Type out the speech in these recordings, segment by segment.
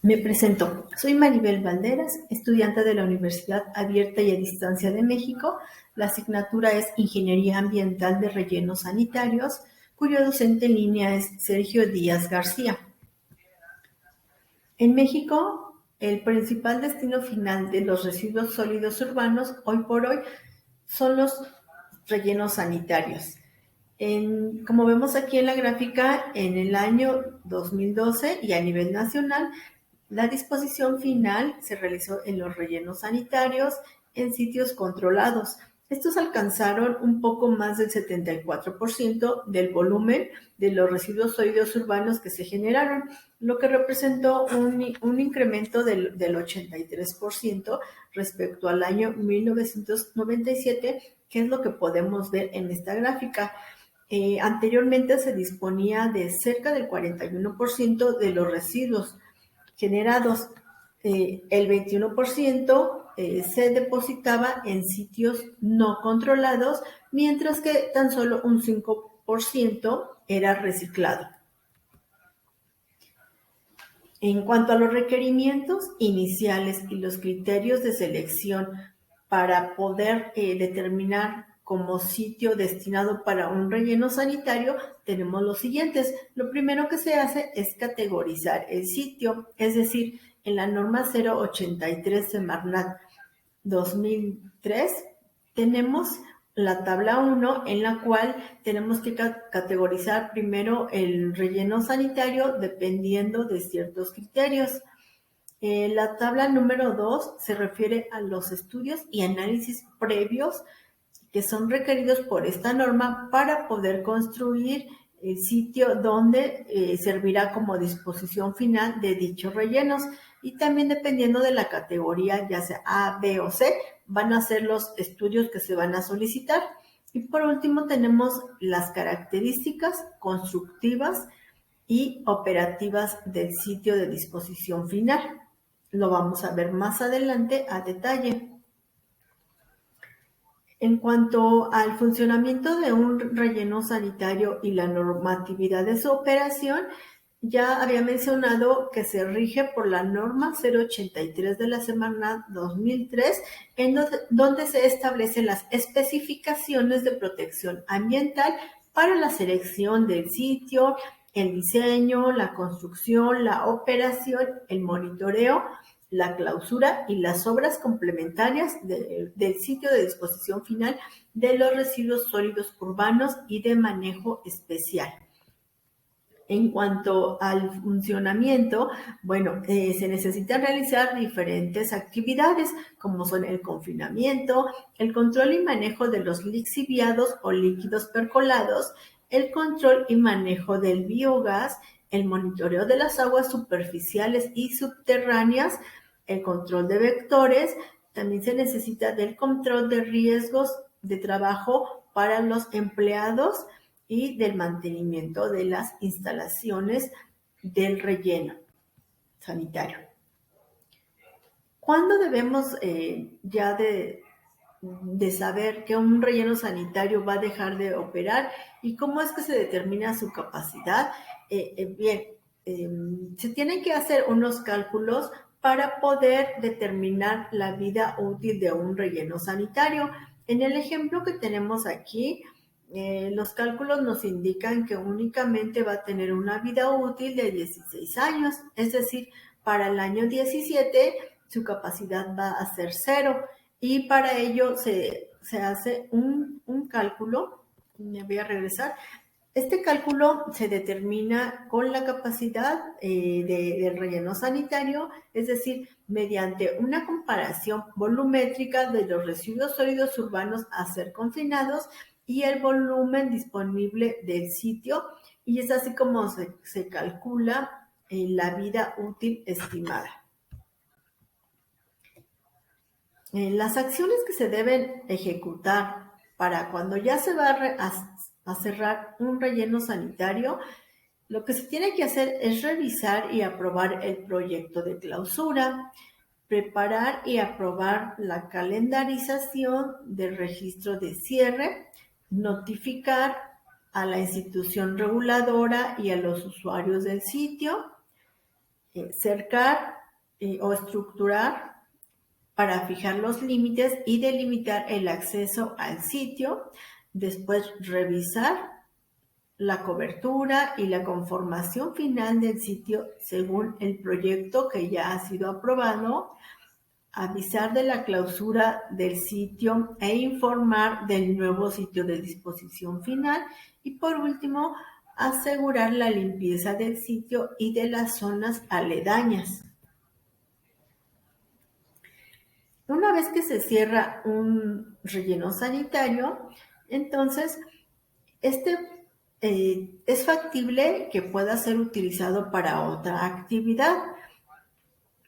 Me presento. Soy Maribel Valderas, estudiante de la Universidad Abierta y a Distancia de México. La asignatura es Ingeniería Ambiental de Rellenos Sanitarios, cuyo docente en línea es Sergio Díaz García. En México, el principal destino final de los residuos sólidos urbanos hoy por hoy son los rellenos sanitarios. Como vemos aquí en la gráfica, en el año 2012 y a nivel nacional, la disposición final se realizó en los rellenos sanitarios en sitios controlados. Estos alcanzaron un poco más del 74% del volumen de los residuos sólidos urbanos que se generaron, lo que representó un incremento del 83% respecto al año 1997, que es lo que podemos ver en esta gráfica. Anteriormente se disponía de cerca del 41% de los residuos generados. El 21% se depositaba en sitios no controlados, mientras que tan solo un 5% era reciclado. En cuanto a los requerimientos iniciales y los criterios de selección para poder determinar como sitio destinado para un relleno sanitario, tenemos los siguientes. Lo primero que se hace es categorizar el sitio, es decir, en la norma 083 Semarnat 2003 tenemos la tabla 1, en la cual tenemos que categorizar primero el relleno sanitario dependiendo de ciertos criterios. La tabla número 2 se refiere a los estudios y análisis previos que son requeridos por esta norma para poder construir el sitio donde servirá como disposición final de dichos rellenos. Y también dependiendo de la categoría, ya sea A, B o C, van a ser los estudios que se van a solicitar. Y por último tenemos las características constructivas y operativas del sitio de disposición final. Lo vamos a ver más adelante a detalle. En cuanto al funcionamiento de un relleno sanitario y la normatividad de su operación, ya había mencionado que se rige por la norma 083 de la Semarnat 2003, en donde se establecen las especificaciones de protección ambiental para la selección del sitio, el diseño, la construcción, la operación, el monitoreo, la clausura y las obras complementarias del sitio de disposición final de los residuos sólidos urbanos y de manejo especial. En cuanto al funcionamiento, se necesitan realizar diferentes actividades, como son el confinamiento, el control y manejo de los lixiviados o líquidos percolados, el control y manejo del biogás, el monitoreo de las aguas superficiales y subterráneas, el control de vectores. También se necesita del control de riesgos de trabajo para los empleados y del mantenimiento de las instalaciones del relleno sanitario. ¿Cuándo debemos ya de saber que un relleno sanitario va a dejar de operar y cómo es que se determina su capacidad? Se tienen que hacer unos cálculos para poder determinar la vida útil de un relleno sanitario. En el ejemplo que tenemos aquí, los cálculos nos indican que únicamente va a tener una vida útil de 16 años, es decir, para el año 17 su capacidad va a ser 0, y para ello se hace un cálculo. Me voy a regresar. Este cálculo se determina con la capacidad del relleno sanitario, es decir, mediante una comparación volumétrica de los residuos sólidos urbanos a ser confinados y el volumen disponible del sitio, y es así como se calcula la vida útil estimada. Las acciones que se deben ejecutar para cuando ya se va a cerrar un relleno sanitario, lo que se tiene que hacer es revisar y aprobar el proyecto de clausura, preparar y aprobar la calendarización del registro de cierre, notificar a la institución reguladora y a los usuarios del sitio, cercar o estructurar para fijar los límites y delimitar el acceso al sitio, después revisar la cobertura y la conformación final del sitio según el proyecto que ya ha sido aprobado, avisar de la clausura del sitio e informar del nuevo sitio de disposición final y por último, asegurar la limpieza del sitio y de las zonas aledañas. Una vez que se cierra un relleno sanitario, entonces este es factible que pueda ser utilizado para otra actividad.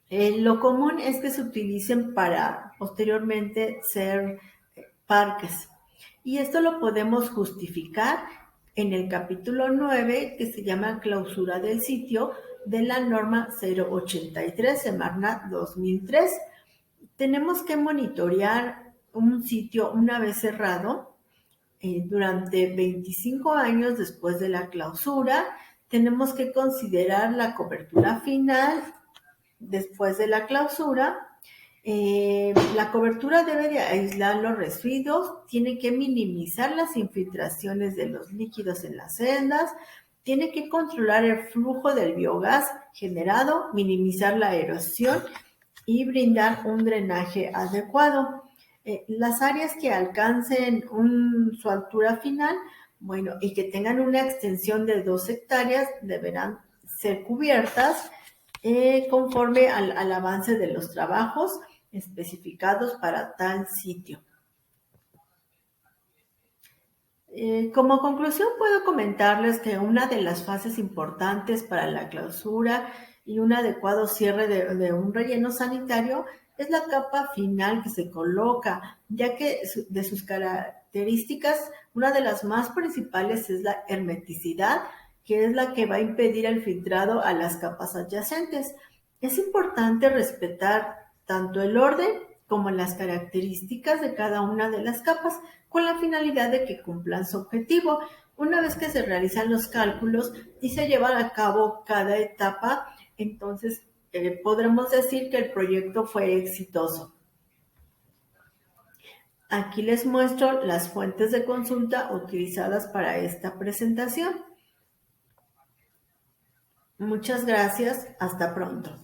Lo común es que se utilicen para posteriormente ser parques. Y esto lo podemos justificar en el capítulo 9, que se llama clausura del sitio de la norma 083 Semarnat 2003. Tenemos que monitorear un sitio una vez cerrado durante 25 años después de la clausura. Tenemos que considerar la cobertura final después de la clausura. La cobertura debe de aislar los residuos, tiene que minimizar las infiltraciones de los líquidos en las celdas, tiene que controlar el flujo del biogás generado, minimizar la erosión y brindar un drenaje adecuado. Las áreas que alcancen su altura final, bueno, y que tengan una extensión de 2 hectáreas deberán ser cubiertas conforme al avance de los trabajos especificados para tal sitio. Como conclusión puedo comentarles que una de las fases importantes para la clausura y un adecuado cierre de un relleno sanitario es la capa final que se coloca, ya que de sus características, una de las más principales es la hermeticidad, que es la que va a impedir el filtrado a las capas adyacentes. Es importante respetar tanto el orden como las características de cada una de las capas, con la finalidad de que cumplan su objetivo. Una vez que se realizan los cálculos y se lleva a cabo cada etapa, entonces podremos decir que el proyecto fue exitoso. Aquí les muestro las fuentes de consulta utilizadas para esta presentación. Muchas gracias, hasta pronto.